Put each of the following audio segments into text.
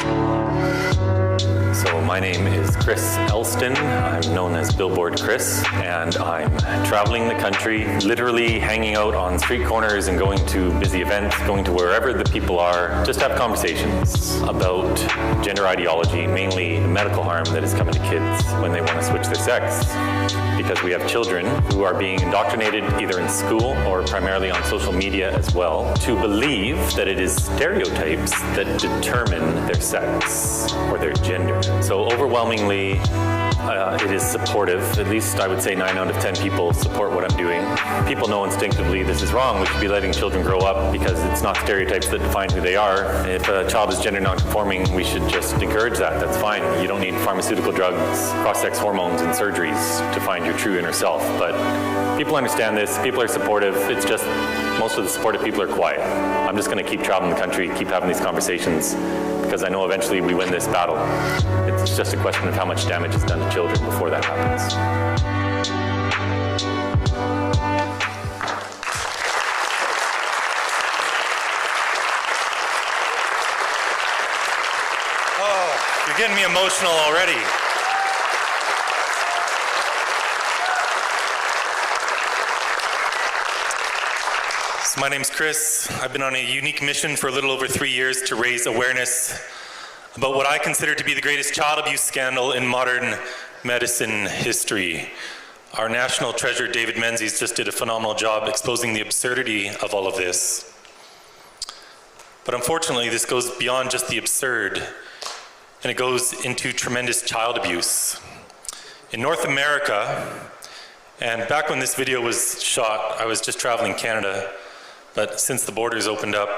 So my name is Chris Elston. I'm known as Billboard Chris, and I'm traveling the country, literally hanging out on street corners and going to busy events, going to wherever the people are, just to have conversations about gender ideology, mainly the medical harm that is coming to kids when they want to switch their sex. Because we have children who are being indoctrinated either in school or primarily on social media as well, to believe that it is stereotypes that determine their sex or their gender. So overwhelmingly, it is supportive. At least I would say 9 out of 10 people support what I'm doing. People know instinctively this is wrong. We should be letting children grow up because it's not stereotypes that define who they are. If a child is gender non-conforming, we should just encourage that. That's fine. You don't need pharmaceutical drugs, cross-sex hormones, and surgeries to find your true inner self. But people understand this. People are supportive. It's just most of the supportive people are quiet. I'm just going to keep traveling the country, keep having these conversations, because I know eventually we win this battle. It's just a question of how much damage is done to children before that happens. Oh, you're getting me emotional already. So my name's Chris. I've been on a unique mission for a little over 3 years to raise awareness about what I consider to be the greatest child abuse scandal in modern medicine history. Our national treasure, David Menzies, just did a phenomenal job exposing the absurdity of all of this. But unfortunately, this goes beyond just the absurd, and it goes into tremendous child abuse. In North America, and back when this video was shot, I was just traveling Canada, but since the borders opened up,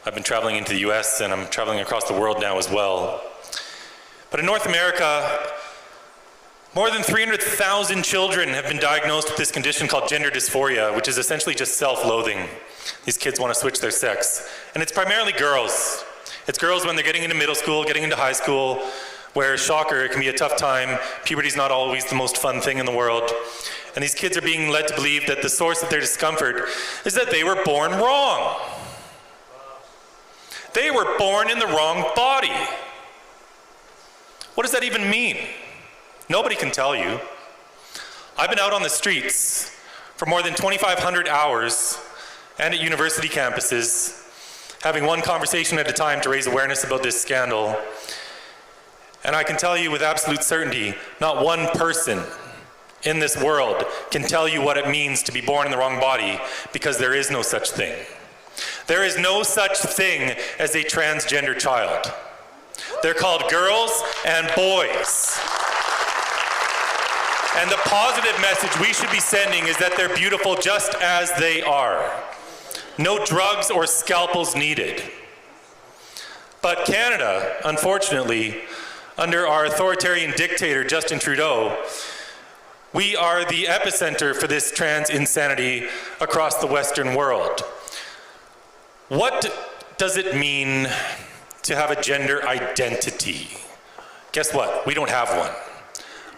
I've been traveling into the US and I'm traveling across the world now as well. But in North America, more than 300,000 children have been diagnosed with this condition called gender dysphoria, which is essentially just self-loathing. These kids want to switch their sex. And it's primarily girls. It's girls when they're getting into middle school, getting into high school, where, shocker, it can be a tough time. Puberty's not always the most fun thing in the world. And these kids are being led to believe that the source of their discomfort is that they were born wrong. They were born in the wrong body. What does that even mean? Nobody can tell you. I've been out on the streets for more than 2,500 hours and at university campuses, having one conversation at a time to raise awareness about this scandal. And I can tell you with absolute certainty, not one person in this world can tell you what it means to be born in the wrong body, because there is no such thing. There is no such thing as a transgender child. They're called girls and boys. And the positive message we should be sending is that they're beautiful just as they are. No drugs or scalpels needed. But Canada, unfortunately, under our authoritarian dictator, Justin Trudeau, we are the epicenter for this trans insanity across the Western world. What does it mean to have a gender identity? Guess what? We don't have one.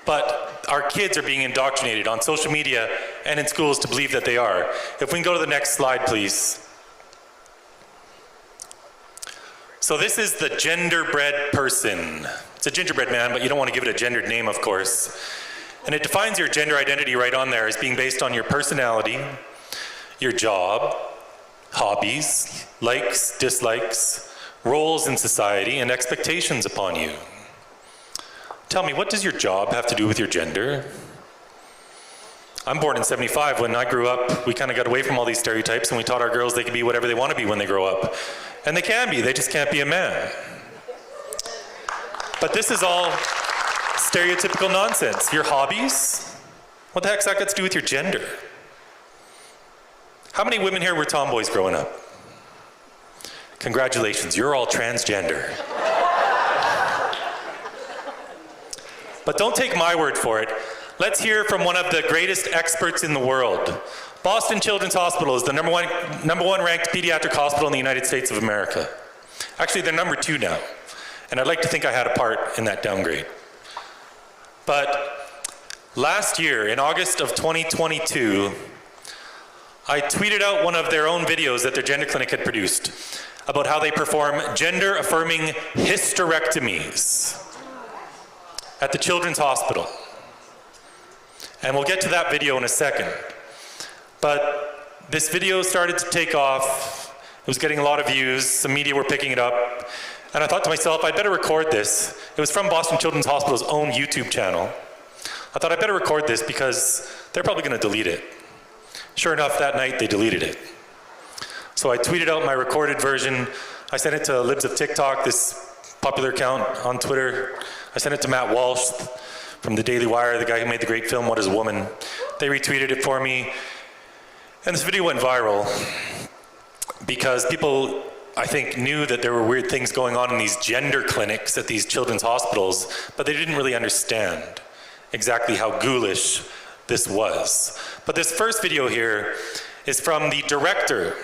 But our kids are being indoctrinated on social media and in schools to believe that they are. If we can go to the next slide, please. So this is the genderbread person. It's a gingerbread man, but you don't want to give it a gendered name, of course. And it defines your gender identity right on there as being based on your personality, your job, hobbies, likes, dislikes, roles in society, and expectations upon you. Tell me, what does your job have to do with your gender? I'm born in '75. When I grew up, we kind of got away from all these stereotypes and we taught our girls they can be whatever they want to be when they grow up. And they can be, they just can't be a man. But this is all stereotypical nonsense. Your hobbies? What the heck's that got to do with your gender? How many women here were tomboys growing up? Congratulations, you're all transgender. But don't take my word for it. Let's hear from one of the greatest experts in the world. Boston Children's Hospital is the number one ranked pediatric hospital in the United States of America. Actually, they're number 2 now. And I'd like to think I had a part in that downgrade. But last year, in August of 2022, I tweeted out one of their own videos that their gender clinic had produced. about how they perform gender-affirming hysterectomies at the Children's Hospital. And we'll get to that video in a second. But this video started to take off. It was getting a lot of views. Some media were picking it up. And I thought to myself, I'd better record this. It was from Boston Children's Hospital's own YouTube channel. I thought I'd better record this because they're probably going to delete it. Sure enough, that night they deleted it. So I tweeted out my recorded version. I sent it to Libs of TikTok, this popular account on Twitter. I sent it to Matt Walsh from the Daily Wire, the guy who made the great film, What is a Woman? They retweeted it for me. And this video went viral because people, I think, knew that there were weird things going on in these gender clinics at these children's hospitals, but they didn't really understand exactly how ghoulish this was. But this first video here is from the director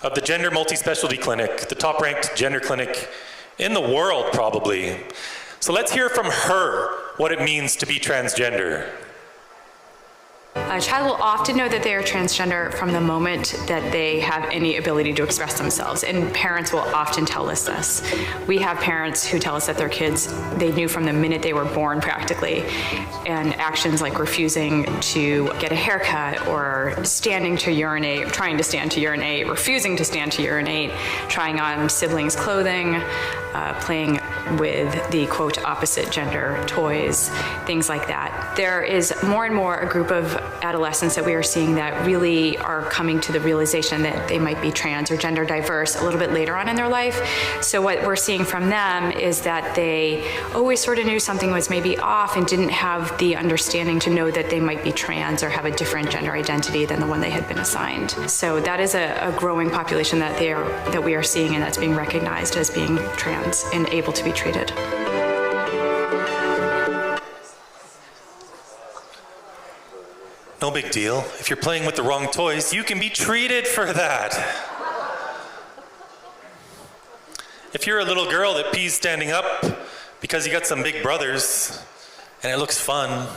of the Gender Multi-Specialty Clinic, the top-ranked gender clinic in the world, probably. So let's hear from her what it means to be transgender. A child will often know that they are transgender from the moment that they have any ability to express themselves, and parents will often tell us this. We have parents who tell us that their kids, they knew from the minute they were born practically, and actions like refusing to get a haircut or standing to urinate, trying to stand to urinate, refusing to stand to urinate, trying on siblings' clothing, playing with the quote opposite gender toys, things like that. There is more and more a group of adolescents that we are seeing that really are coming to the realization that they might be trans or gender diverse a little bit later on in their life. So what we're seeing from them is that they always sort of knew something was maybe off and didn't have the understanding to know that they might be trans or have a different gender identity than the one they had been assigned. So that is a growing population that we are seeing, and that's being recognized as being trans and able to be treated. No big deal. If you're playing with the wrong toys, you can be treated for that. If you're a little girl that pees standing up because you got some big brothers and it looks fun,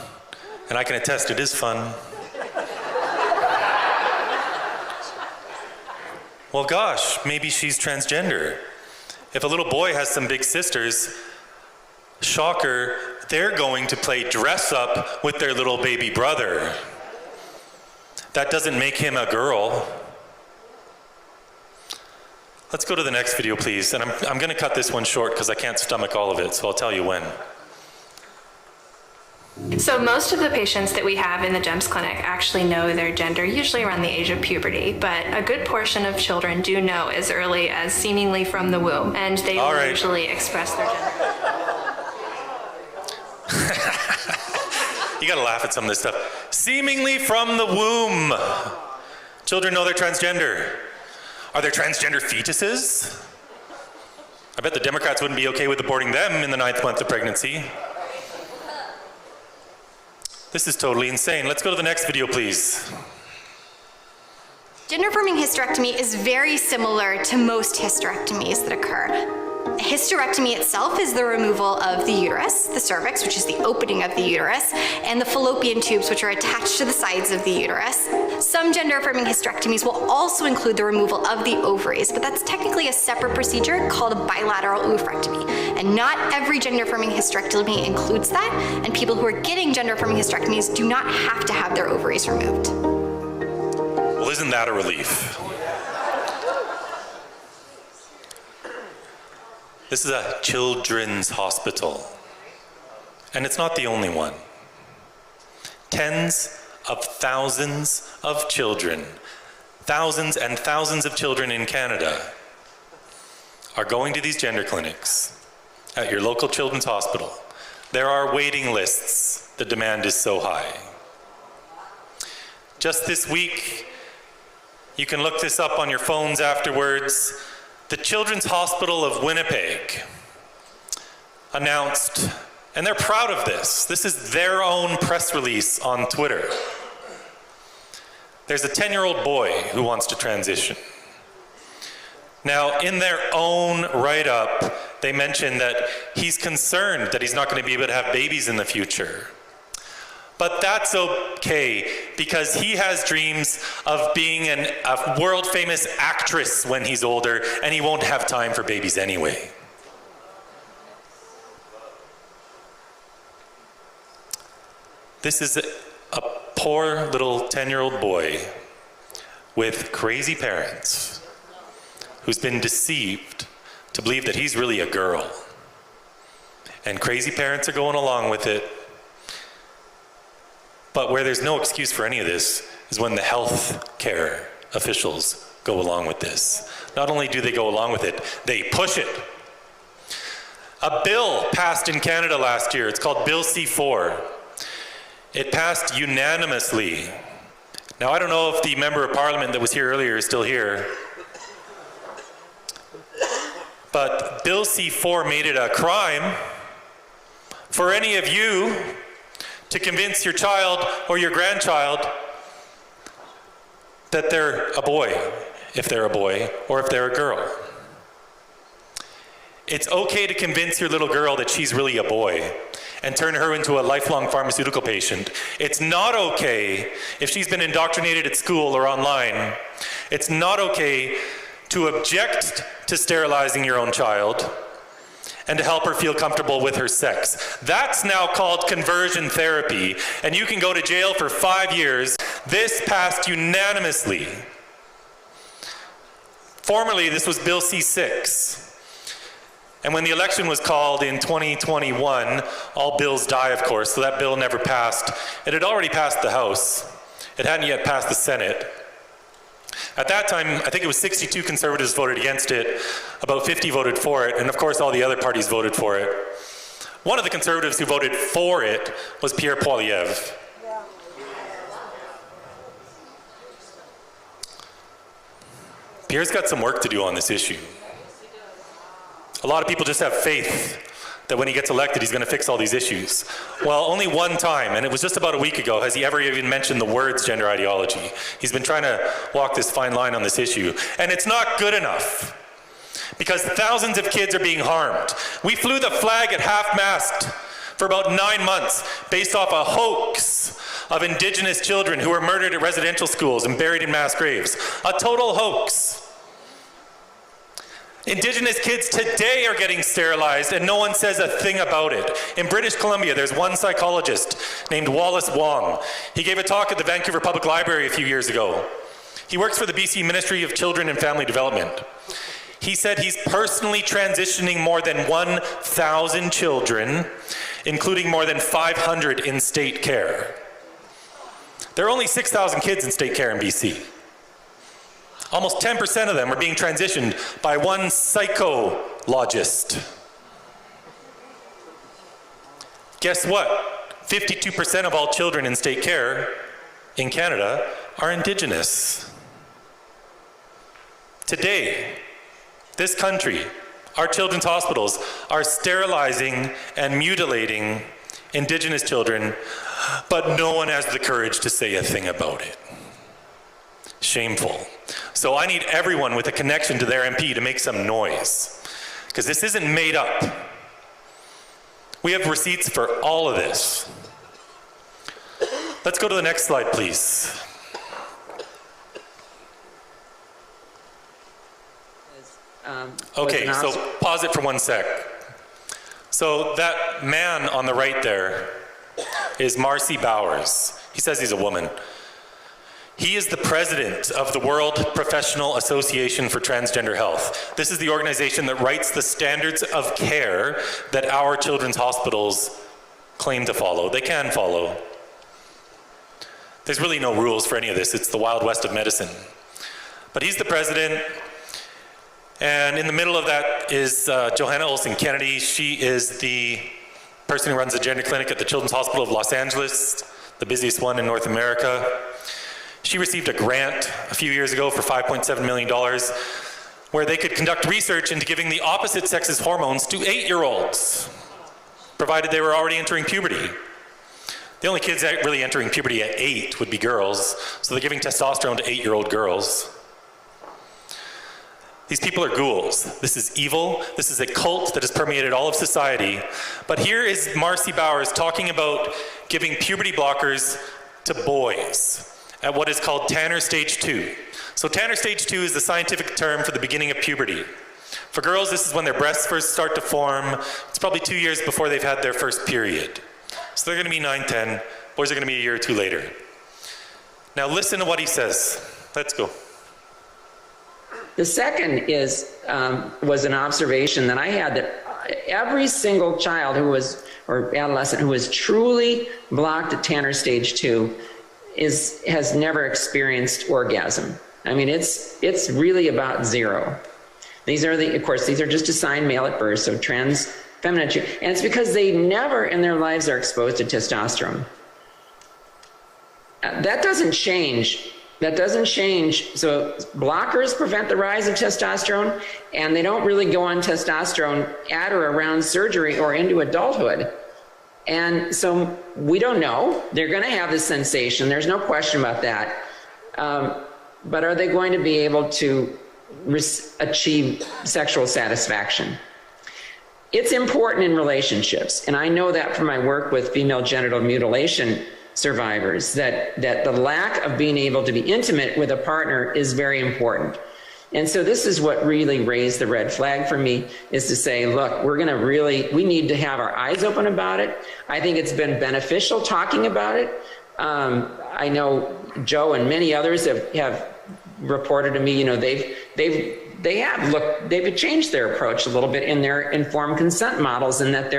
and I can attest it is fun. Well, gosh, maybe she's transgender. If a little boy has some big sisters, shocker, they're going to play dress up with their little baby brother. That doesn't make him a girl. Let's go to the next video, please. And I'm going to cut this one short because I can't stomach all of it, so I'll tell you when. So most of the patients that we have in the GEMS clinic actually know their gender, usually around the age of puberty, but a good portion of children do know as early as seemingly from the womb, and they will usually express their gender. You gotta laugh at some of this stuff. Seemingly from the womb. Children know they're transgender. Are there transgender fetuses? I bet the Democrats wouldn't be okay with aborting them in the 9th month of pregnancy. This is totally insane. Let's go to the next video, please. Gender-affirming hysterectomy is very similar to most hysterectomies that occur. A hysterectomy itself is the removal of the uterus, the cervix, which is the opening of the uterus, and the fallopian tubes, which are attached to the sides of the uterus. Some gender-affirming hysterectomies will also include the removal of the ovaries, but that's technically a separate procedure called a bilateral oophorectomy. And not every gender-affirming hysterectomy includes that, and people who are getting gender-affirming hysterectomies do not have to have their ovaries removed. Well, isn't that a relief? This is a children's hospital, and it's not the only one. Tens of thousands of children, thousands and thousands of children in Canada are going to these gender clinics at your local children's hospital. There are waiting lists. The demand is so high. Just this week, you can look this up on your phones afterwards, the Children's Hospital of Winnipeg announced, and they're proud of this, this is their own press release on Twitter. There's a 10-year-old boy who wants to transition. Now, in their own write-up, they mention that he's concerned that he's not going to be able to have babies in the future. But that's okay, because he has dreams of being a world-famous actress when he's older, and he won't have time for babies anyway. This is a poor little 10-year-old boy with crazy parents who's been deceived to believe that he's really a girl. And crazy parents are going along with it. But where there's no excuse for any of this is when the health care officials go along with this. Not only do they go along with it, they push it. A bill passed in Canada last year. It's called Bill C-4. It passed unanimously. Now, I don't know if the member of parliament that was here earlier is still here, but Bill C-4 made it a crime for any of you to convince your child or your grandchild that they're a boy, if they're a boy, or if they're a girl. It's okay to convince your little girl that she's really a boy and turn her into a lifelong pharmaceutical patient. It's not okay if she's been indoctrinated at school or online. It's not okay to object to sterilizing your own child and to help her feel comfortable with her sex. That's now called conversion therapy, and you can go to jail for 5 years. This passed unanimously. Formerly, this was Bill C-6. And when the election was called in 2021, all bills die, of course, so that bill never passed. It had already passed the House. It hadn't yet passed the Senate. At that time, I think it was 62 Conservatives voted against it, about 50 voted for it, and of course all the other parties voted for it. One of the Conservatives who voted for it was Pierre Poilievre. Pierre's got some work to do on this issue. A lot of people just have faith that when he gets elected, he's going to fix all these issues. Well, only one time, and it was just about a week ago, has he ever even mentioned the words gender ideology. He's been trying to walk this fine line on this issue, and it's not good enough, because thousands of kids are being harmed. We flew the flag at half-mast for about 9 months based off a hoax of Indigenous children who were murdered at residential schools and buried in mass graves. A total hoax. Indigenous kids today are getting sterilized and no one says a thing about it. In British Columbia, there's one psychologist named Wallace Wong. He gave a talk at the Vancouver Public Library a few years ago. He works for the BC Ministry of Children and Family Development. He said he's personally transitioning more than 1,000 children, including more than 500 in state care. There are only 6,000 kids in state care in BC. Almost 10% of them are being transitioned by one psychologist. Guess what? 52% of all children in state care in Canada are Indigenous. Today, this country, our children's hospitals are sterilizing and mutilating Indigenous children, but no one has the courage to say a thing about it. Shameful. So I need everyone with a connection to their MP to make some noise, because this isn't made up. We have receipts for all of this. Let's go to the next slide, please. Okay, so pause it for 1 sec. So that man on the right there is Marcy Bowers. He says he's a woman. He is the president of the World Professional Association for Transgender Health. This is the organization that writes the standards of care that our children's hospitals claim to follow. They can follow. There's really no rules for any of this. It's the Wild West of medicine. But he's the president, and in the middle of that is Johanna Olsen Kennedy. She is the person who runs the gender clinic at the Children's Hospital of Los Angeles, the busiest one in North America. She received a grant a few years ago for $5.7 million where they could conduct research into giving the opposite sex's hormones to 8-year-olds, provided they were already entering puberty. The only kids really entering puberty at 8 would be girls, so they're giving testosterone to 8-year-old girls. These people are ghouls. This is evil. This is a cult that has permeated all of society. But here is Marcy Bowers talking about giving puberty blockers to boys at what is called Tanner Stage 2. So Tanner Stage 2 is the scientific term for the beginning of puberty. For girls, this is when their breasts first start to form. It's probably 2 years before they've had their first period. So they're gonna be 9, 10. Boys are gonna be a year or two later. Now listen to what he says. Let's go. The second was an observation that I had, that every single child who was, or adolescent who was truly blocked at Tanner Stage 2 has never experienced orgasm. I mean, it's really about zero. These are of course, these are just assigned male at birth, so trans feminine, and it's because they never in their lives are exposed to testosterone. That doesn't change. That doesn't change. So blockers prevent the rise of testosterone, and they don't really go on testosterone at or around surgery or into adulthood. And so we don't know. They're going to have this sensation. There's no question about that. But are they going to be able to achieve sexual satisfaction? It's important in relationships, and I know that from my work with female genital mutilation survivors, that the lack of being able to be intimate with a partner is very important. And so this is what really raised the red flag for me, is to say, look, we need to have our eyes open about it. I think it's been beneficial talking about it. I know Joe and many others have reported to me, you know, they've changed their approach a little bit in their informed consent models, and that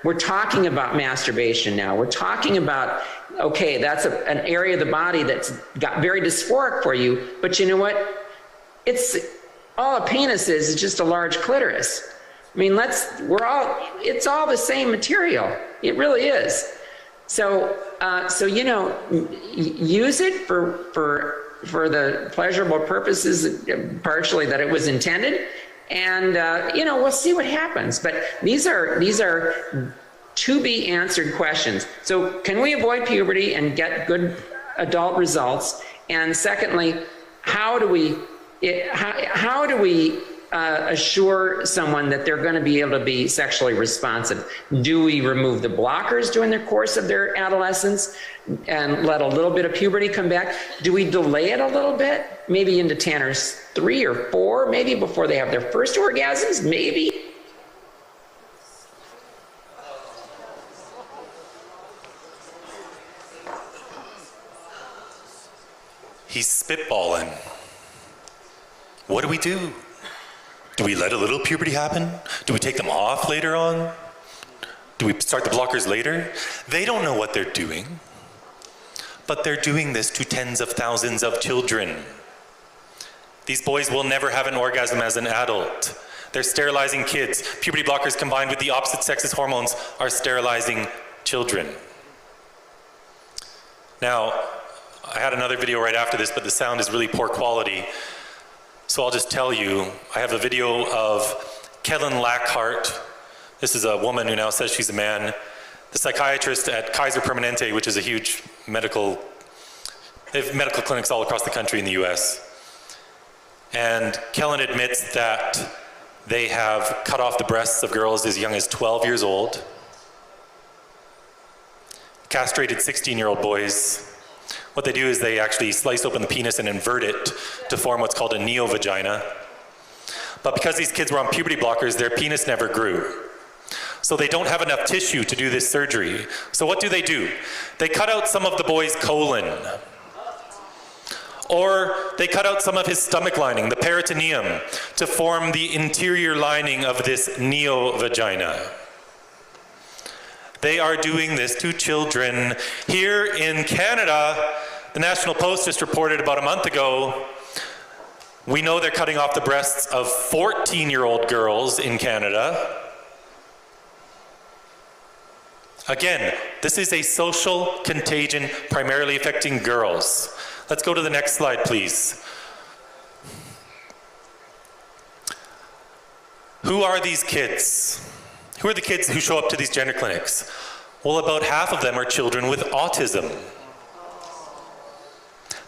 we're talking about masturbation now. We're talking about, okay, that's an area of the body that's got very dysphoric for you, but you know what? All a penis is just a large clitoris. I mean, it's all the same material. It really is. So you know, use it for the pleasurable purposes, partially that it was intended, and you know, we'll see what happens. But these are to be answered questions. So can we avoid puberty and get good adult results? And secondly, how do we assure someone that they're going to be able to be sexually responsive? Do we remove the blockers during the course of their adolescence and let a little bit of puberty come back? Do we delay it a little bit, maybe into Tanner's 3 or 4, maybe before they have their first orgasms, maybe? He's spitballing. What do we do? Do we let a little puberty happen? Do we take them off later on? Do we start the blockers later? They don't know what they're doing, but they're doing this to tens of thousands of children. These boys will never have an orgasm as an adult. They're sterilizing kids. Puberty blockers combined with the opposite sex's hormones are sterilizing children. Now, I had another video right after this, but the sound is really poor quality. So I'll just tell you, I have a video of Kellen Lackhart. This is a woman who now says she's a man. The psychiatrist at Kaiser Permanente, which is a huge they have medical clinics all across the country in the US. And Kellen admits that they have cut off the breasts of girls as young as 12 years old, castrated 16-year-old boys. What they do is they actually slice open the penis and invert it to form what's called a neo-vagina. But because these kids were on puberty blockers, their penis never grew. So they don't have enough tissue to do this surgery. So what do? They cut out some of the boy's colon. Or they cut out some of his stomach lining, the peritoneum, to form the interior lining of this neo-vagina. They are doing this to children. Here in Canada, the National Post just reported about a month ago, we know they're cutting off the breasts of 14-year-old girls in Canada. Again, this is a social contagion primarily affecting girls. Let's go to the next slide, please. Who are these kids? Who are the kids who show up to these gender clinics? Well, about half of them are children with autism.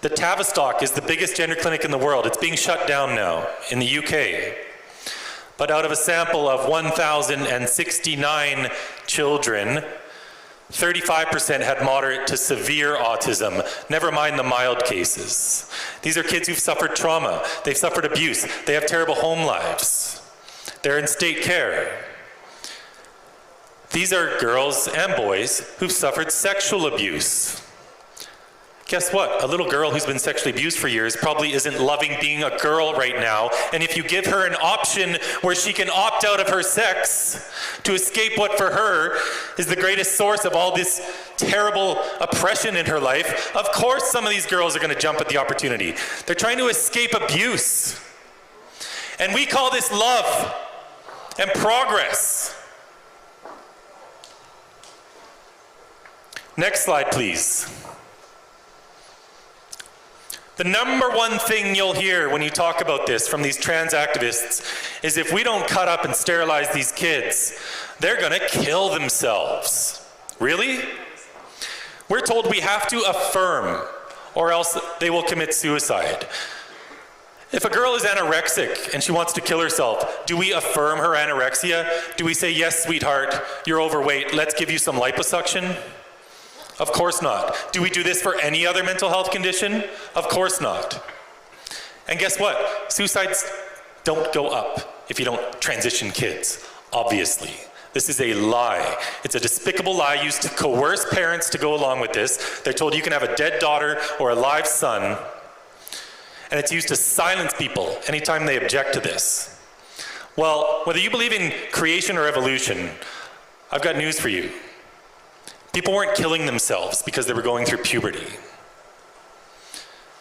The Tavistock is the biggest gender clinic in the world. It's being shut down now in the UK. But out of a sample of 1,069 children, 35% had moderate to severe autism, never mind the mild cases. These are kids who've suffered trauma, they've suffered abuse, they have terrible home lives. They're in state care. These are girls and boys who've suffered sexual abuse. Guess what? A little girl who's been sexually abused for years probably isn't loving being a girl right now. And if you give her an option where she can opt out of her sex to escape what for her is the greatest source of all this terrible oppression in her life, of course some of these girls are going to jump at the opportunity. They're trying to escape abuse. And we call this love and progress. Next slide, please. The number one thing you'll hear when you talk about this from these trans activists is if we don't cut up and sterilize these kids, they're gonna kill themselves. Really? We're told we have to affirm or else they will commit suicide. If a girl is anorexic and she wants to kill herself, do we affirm her anorexia? Do we say, yes, sweetheart, you're overweight, let's give you some liposuction? Of course not. Do we do this for any other mental health condition? Of course not. And guess what? Suicides don't go up if you don't transition kids, obviously. This is a lie. It's a despicable lie used to coerce parents to go along with this. They're told you can have a dead daughter or a live son, and it's used to silence people anytime they object to this. Well, whether you believe in creation or evolution, I've got news for you. People weren't killing themselves because they were going through puberty.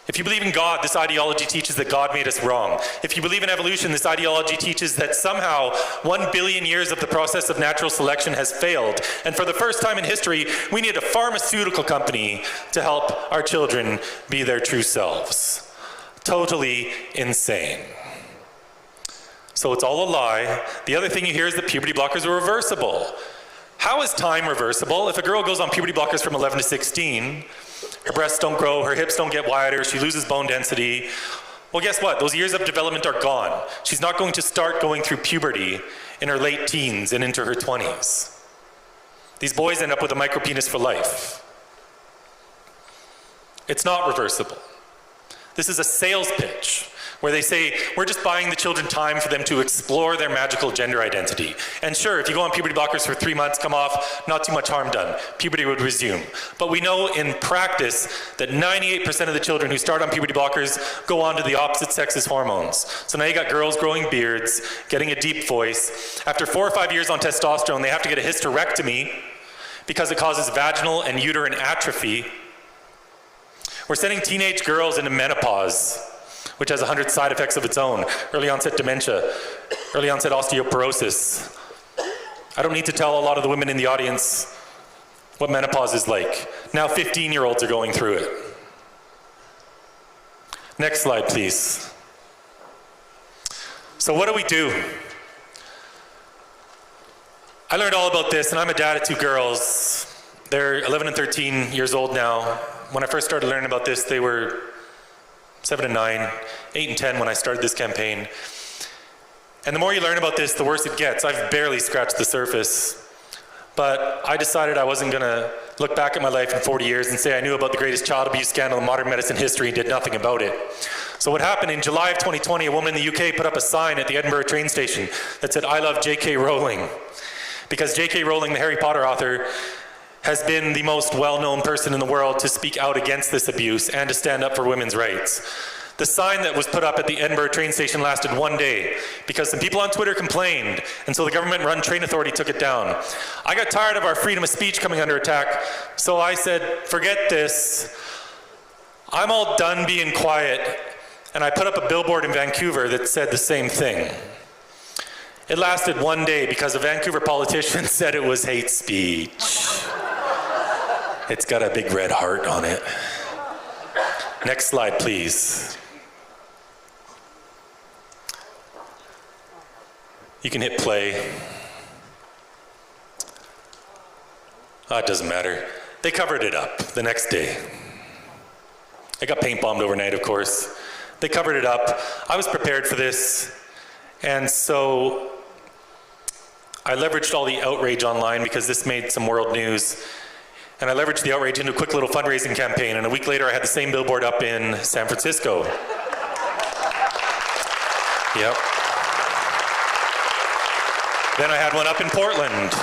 If you believe in God, this ideology teaches that God made us wrong. If you believe in evolution, this ideology teaches that somehow 1 billion years of the process of natural selection has failed. And for the first time in history, we need a pharmaceutical company to help our children be their true selves. Totally insane. So it's all a lie. The other thing you hear is that puberty blockers are reversible. How is time reversible? If a girl goes on puberty blockers from 11 to 16, her breasts don't grow, her hips don't get wider, she loses bone density. Well, guess what? Those years of development are gone. She's not going to start going through puberty in her late teens and into her 20s. These boys end up with a micropenis for life. It's not reversible. This is a sales pitch where they say, we're just buying the children time for them to explore their magical gender identity. And sure, if you go on puberty blockers for 3 months, come off, not too much harm done. Puberty would resume. But we know in practice that 98% of the children who start on puberty blockers go on to the opposite sex's hormones. So now you got girls growing beards, getting a deep voice. After 4 or 5 years on testosterone, they have to get a hysterectomy because it causes vaginal and uterine atrophy. We're sending teenage girls into menopause, which has 100 side effects of its own. Early onset dementia, early onset osteoporosis. I don't need to tell a lot of the women in the audience what menopause is like. Now 15-year-olds are going through it. Next slide, please. So what do we do? I learned all about this, and I'm a dad of 2 girls. They're 11 and 13 years old now. When I first started learning about this, they were 7 and 9, 8 and 10 when I started this campaign. And the more you learn about this, the worse it gets. I've barely scratched the surface. But I decided I wasn't gonna look back at my life in 40 years and say I knew about the greatest child abuse scandal in modern medicine history and did nothing about it. So what happened in July of 2020, a woman in the UK put up a sign at the Edinburgh train station that said, "I love J.K. Rowling." Because J.K. Rowling, the Harry Potter author, has been the most well-known person in the world to speak out against this abuse and to stand up for women's rights. The sign that was put up at the Edinburgh train station lasted 1 day because some people on Twitter complained, and so the government-run train authority took it down. I got tired of our freedom of speech coming under attack, so I said, forget this. I'm all done being quiet, and I put up a billboard in Vancouver that said the same thing. It lasted 1 day because a Vancouver politician said it was hate speech. It's got a big red heart on it. Next slide, please. You can hit play. Oh, it doesn't matter. They covered it up the next day. It got paint bombed overnight, of course. They covered it up. I was prepared for this. And so I leveraged all the outrage online because this made some world news. And I leveraged the outrage into a quick little fundraising campaign. And a week later, I had the same billboard up in San Francisco. Yep. Then I had one up in Portland,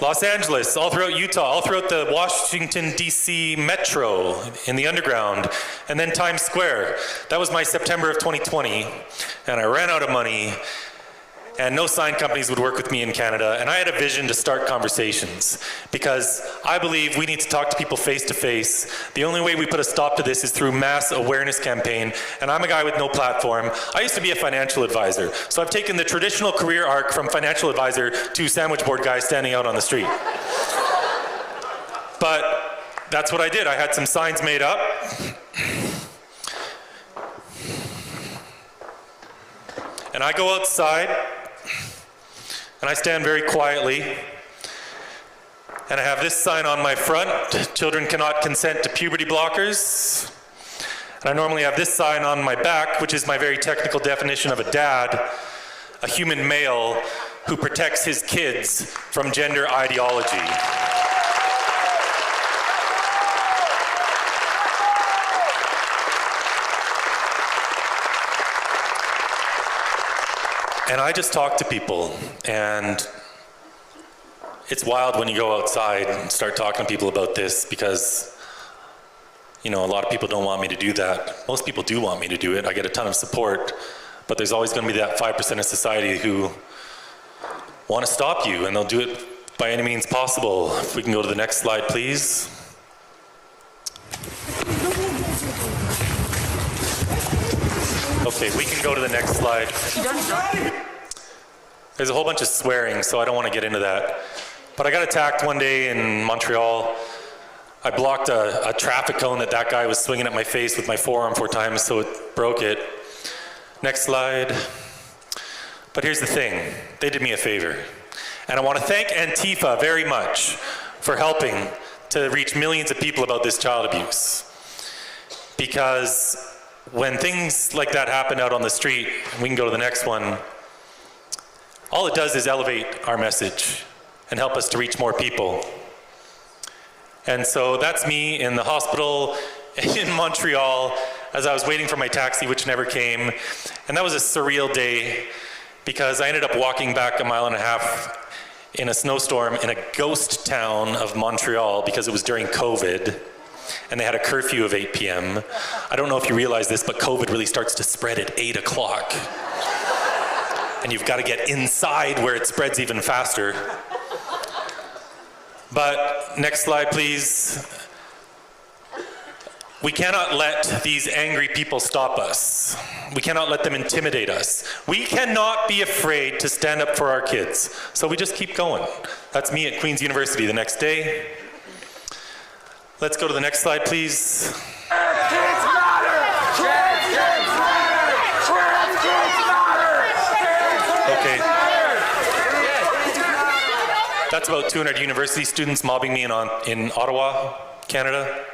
Los Angeles, all throughout Utah, all throughout the Washington, D.C. metro, in the underground, and then Times Square. That was my September of 2020, and I ran out of money, and no sign companies would work with me in Canada, and I had a vision to start conversations, because I believe we need to talk to people face to face. The only way we put a stop to this is through mass awareness campaign, and I'm a guy with no platform. I used to be a financial advisor, so I've taken the traditional career arc from financial advisor to sandwich board guy standing out on the street. But that's what I did. I had some signs made up. And I go outside, and I stand very quietly, and I have this sign on my front: children cannot consent to puberty blockers. And I normally have this sign on my back, which is my very technical definition of a dad, a human male who protects his kids from gender ideology. And I just talk to people, and it's wild when you go outside and start talking to people about this, because, you know, a lot of people don't want me to do that. Most people do want me to do it. I get a ton of support, but there's always going to be that 5% of society who want to stop you, and they'll do it by any means possible. If we can go to the next slide, please. Okay, we can go to the next slide. There's a whole bunch of swearing, so I don't want to get into that. But I got attacked one day in Montreal. I blocked a traffic cone that guy was swinging at my face with my forearm 4 times, so it broke it. Next slide. But here's the thing. They did me a favor. And I want to thank Antifa very much for helping to reach millions of people about this child abuse. Because when things like that happen out on the street, and we can go to the next one, all it does is elevate our message and help us to reach more people. And so that's me in the hospital in Montreal as I was waiting for my taxi, which never came. And that was a surreal day, because I ended up walking back 1.5 miles in a snowstorm in a ghost town of Montreal, because it was during COVID. And they had a curfew of 8 p.m. I don't know if you realize this, but COVID really starts to spread at 8 o'clock. And you've got to get inside where it spreads even faster. But next slide, please. We cannot let these angry people stop us. We cannot let them intimidate us. We cannot be afraid to stand up for our kids. So we just keep going. That's me at Queen's University the next day. Let's go to the next slide, please. Trans kids matter! Trans kids matter! Trans kids matter! Okay. That's about 200 university students mobbing me in Ottawa, Canada.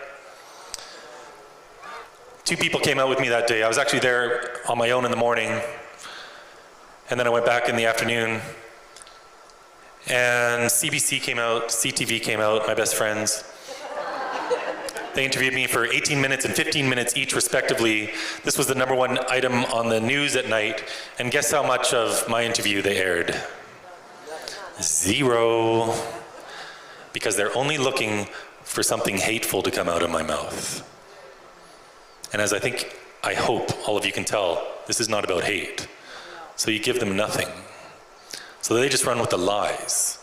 2 people came out with me that day. I was actually there on my own in the morning, and then I went back in the afternoon, and CBC came out, CTV came out, my best friends. They interviewed me for 18 minutes and 15 minutes each, respectively. This was the #1 item on the news at night. And guess how much of my interview they aired? 0. Because they're only looking for something hateful to come out of my mouth. And as I hope all of you can tell, this is not about hate. So you give them nothing. So they just run with the lies.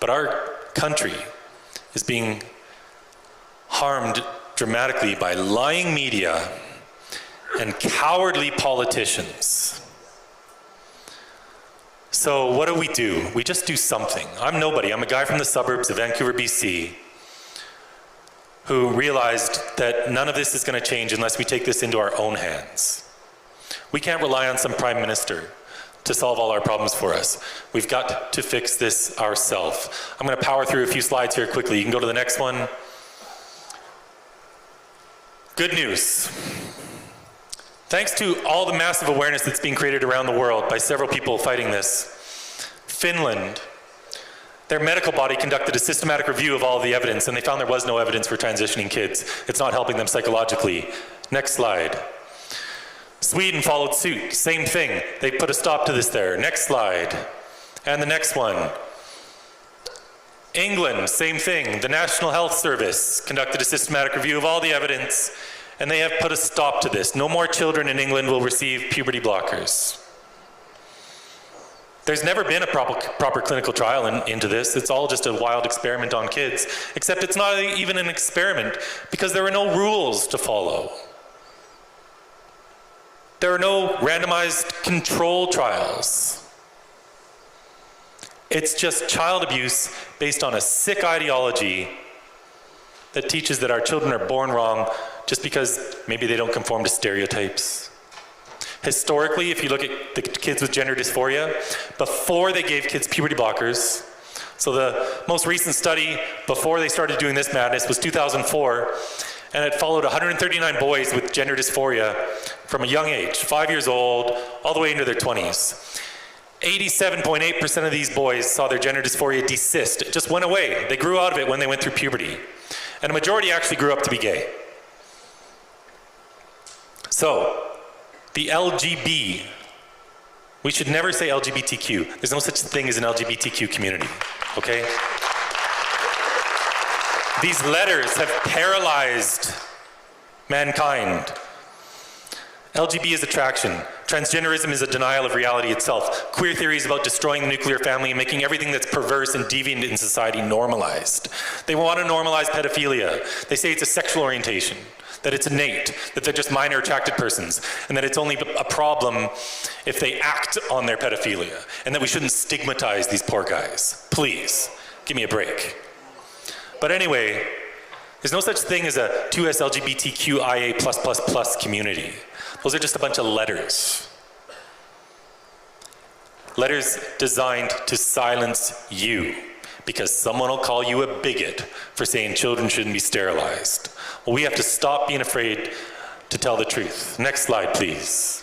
But our country is being harmed dramatically by lying media and cowardly politicians. So what do? We just do something. I'm nobody. I'm a guy from the suburbs of Vancouver, BC, who realized that none of this is going to change unless we take this into our own hands. We can't rely on some prime minister to solve all our problems for us. We've got to fix this ourselves. I'm going to power through a few slides here quickly. You can go to the next one. Good news. Thanks to all the massive awareness that's being created around the world by several people fighting this, Finland, their medical body conducted a systematic review of all the evidence, and they found there was no evidence for transitioning kids. It's not helping them psychologically. Next slide. Sweden followed suit, same thing. They put a stop to this there. Next slide. And the next one. England, same thing. The National Health Service conducted a systematic review of all the evidence, and they have put a stop to this. No more children in England will receive puberty blockers. There's never been a proper clinical trial into this. It's all just a wild experiment on kids, except it's not even an experiment because there are no rules to follow. There are no randomized control trials. It's just child abuse based on a sick ideology that teaches that our children are born wrong just because maybe they don't conform to stereotypes. Historically, if you look at the kids with gender dysphoria, before they gave kids puberty blockers, so the most recent study before they started doing this madness was 2004, and it followed 139 boys with gender dysphoria from a young age, 5 years old, all the way into their 20s. 87.8% of these boys saw their gender dysphoria desist. It just went away. They grew out of it when they went through puberty. And a majority actually grew up to be gay. So, the LGB, we should never say LGBTQ. There's no such thing as an LGBTQ community, okay? These letters have paralyzed mankind. LGB is attraction. Transgenderism is a denial of reality itself. Queer theory is about destroying the nuclear family and making everything that's perverse and deviant in society normalized. They want to normalize pedophilia. They say it's a sexual orientation, that it's innate, that they're just minor attracted persons, and that it's only a problem if they act on their pedophilia, and that we shouldn't stigmatize these poor guys. Please, give me a break. But anyway, there's no such thing as a 2S LGBTQIA+++ community. Those are just a bunch of letters. Letters designed to silence you, because someone will call you a bigot for saying children shouldn't be sterilized. Well, we have to stop being afraid to tell the truth. Next slide, please.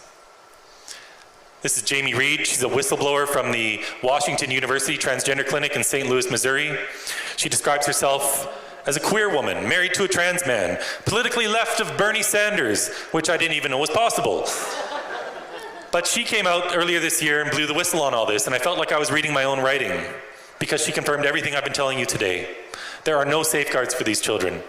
This is Jamie Reed. She's a whistleblower from the Washington University Transgender Clinic in St. Louis, Missouri. She describes herself as a queer woman, married to a trans man, politically left of Bernie Sanders, which I didn't even know was possible. But she came out earlier this year and blew the whistle on all this, and I felt like I was reading my own writing, because she confirmed everything I've been telling you today. There are no safeguards for these children.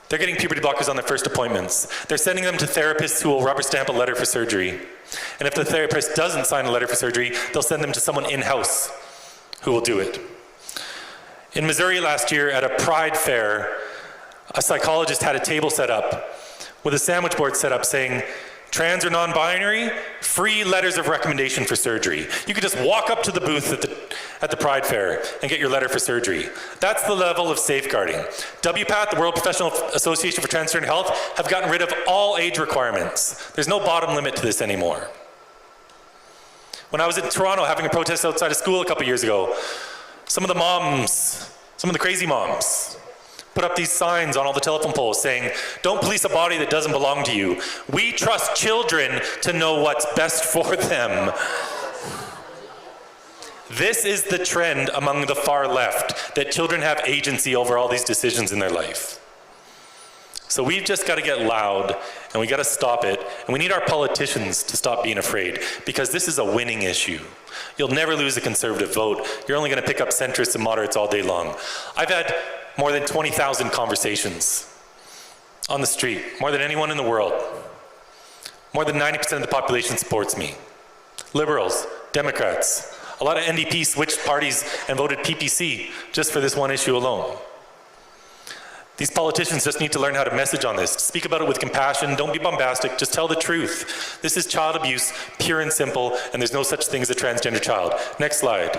They're getting puberty blockers on their first appointments. They're sending them to therapists who will rubber stamp a letter for surgery. And if the therapist doesn't sign a letter for surgery, they'll send them to someone in-house who will do it. In Missouri last year at a Pride fair, a psychologist had a table set up with a sandwich board set up saying, trans or non-binary, free letters of recommendation for surgery. You could just walk up to the booth at the Pride Fair and get your letter for surgery. That's the level of safeguarding. WPATH, the World Professional Association for Transgender Health, have gotten rid of all age requirements. There's no bottom limit to this anymore. When I was in Toronto having a protest outside of school a couple years ago, some of the crazy moms, put up these signs on all the telephone poles saying, don't police a body that doesn't belong to you. We trust children to know what's best for them. This is the trend among the far left, that children have agency over all these decisions in their life. So we've just got to get loud, and we got to stop it, and we need our politicians to stop being afraid, because this is a winning issue. You'll never lose a conservative vote. You're only going to pick up centrists and moderates all day long. I've had more than 20,000 conversations on the street, more than anyone in the world. More than 90% of the population supports me. Liberals, Democrats, a lot of NDP switched parties and voted PPC just for this one issue alone. These politicians just need to learn how to message on this. Speak about it with compassion. Don't be bombastic. Just tell the truth. This is child abuse, pure and simple, and there's no such thing as a transgender child. Next slide.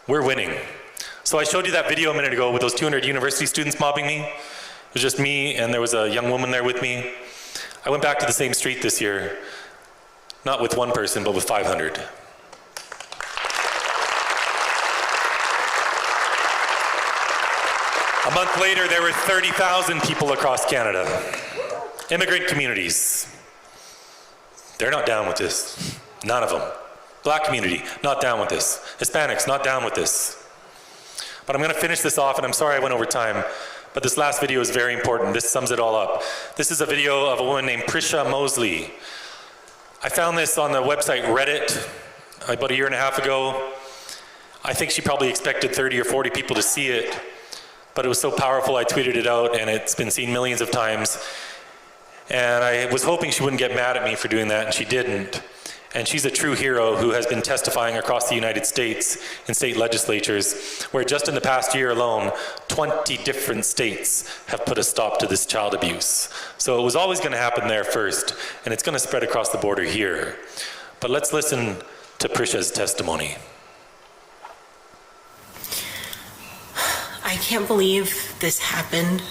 We're winning. So I showed you that video a minute ago with those 200 university students mobbing me. It was just me, and there was a young woman there with me. I went back to the same street this year, not with one person, but with 500. A A month later, there were 30,000 people across Canada. Immigrant communities. They're not down with this. None of them. Black community, not down with this. Hispanics, not down with this. But I'm going to finish this off, and I'm sorry I went over time, but this last video is very important. This sums it all up. This is a video of a woman named Prisha Mosley. I found this on the website Reddit about a year and a half ago. I think she probably expected 30 or 40 people to see it, but it was so powerful I tweeted it out, and it's been seen millions of times. And I was hoping she wouldn't get mad at me for doing that, and she didn't. And she's a true hero who has been testifying across the United States in state legislatures, where just in the past year alone, 20 different states have put a stop to this child abuse. So it was always going to happen there first, and it's going to spread across the border here. But let's listen to Prisha's testimony. I can't believe this happened.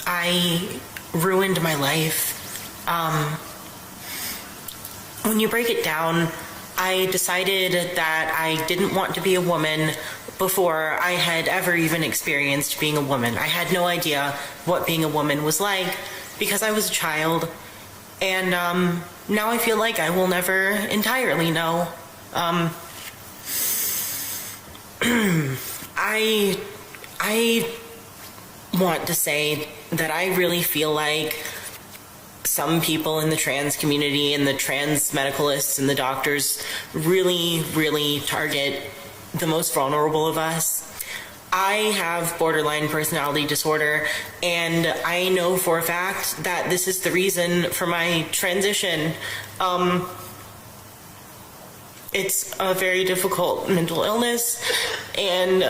I ruined my life. When you break it down, I decided that I didn't want to be a woman before I had ever even experienced being a woman. I had no idea what being a woman was like because I was a child. And now I feel like I will never entirely know. I want to say that I really feel like some people in the trans community and the trans medicalists and the doctors really, really target the most vulnerable of us. I have borderline personality disorder, and I know for a fact that this is the reason for my transition. It's a very difficult mental illness, and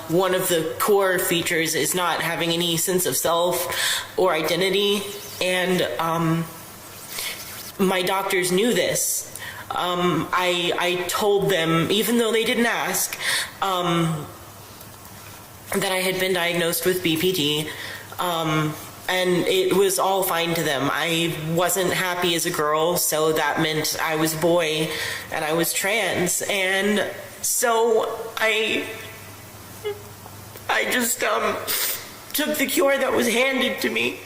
one of the core features is not having any sense of self or identity. And my doctors knew this. I told them, even though they didn't ask, that I had been diagnosed with BPD, and it was all fine to them. I wasn't happy as a girl, so that meant I was a boy and I was trans. And so I just took the cure that was handed to me.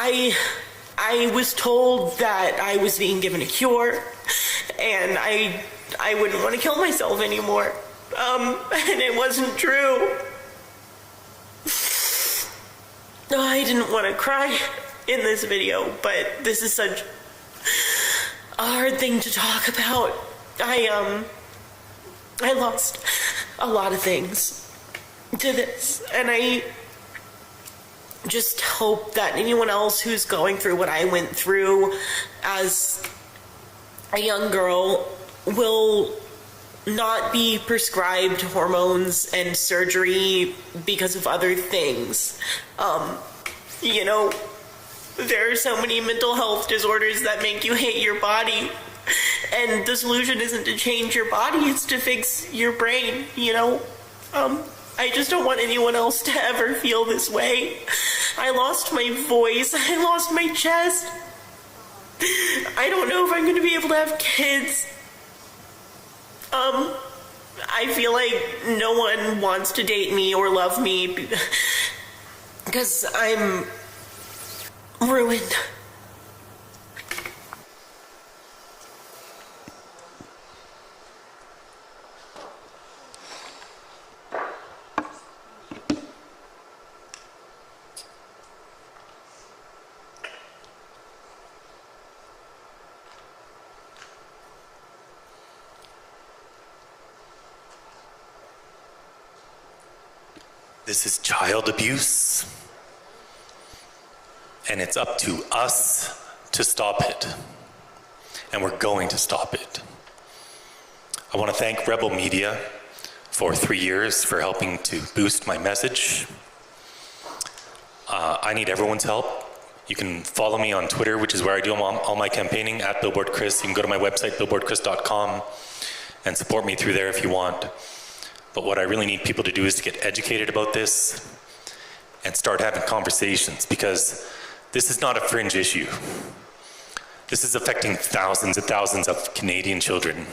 I was told that I was being given a cure, and I wouldn't want to kill myself anymore. And it wasn't true. I didn't want to cry in this video, but this is such a hard thing to talk about. I lost a lot of things to this, and I just hope that anyone else who's going through what I went through as a young girl will not be prescribed hormones and surgery because of other things. You know, there are so many mental health disorders that make you hate your body, and the solution isn't to change your body, it's to fix your brain, you know? I just don't want anyone else to ever feel this way. I lost my voice, I lost my chest. I don't know if I'm going to be able to have kids. I feel like no one wants to date me or love me because I'm ruined. This is child abuse, and it's up to us to stop it, and we're going to stop it. I want to thank Rebel Media for 3 years for helping to boost my message. I need everyone's help. You can follow me on Twitter, which is where I do all my campaigning, at Billboard Chris. You can go to my website, billboardchris.com, and support me through there if you want. But what I really need people to do is to get educated about this and start having conversations, because this is not a fringe issue. This is affecting thousands and thousands of Canadian children.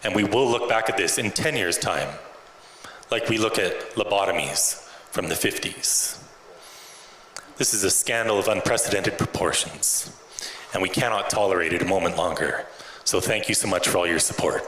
And we will look back at this in 10 years' time, like we look at lobotomies from the 50s. This is a scandal of unprecedented proportions, and we cannot tolerate it a moment longer. So thank you so much for all your support.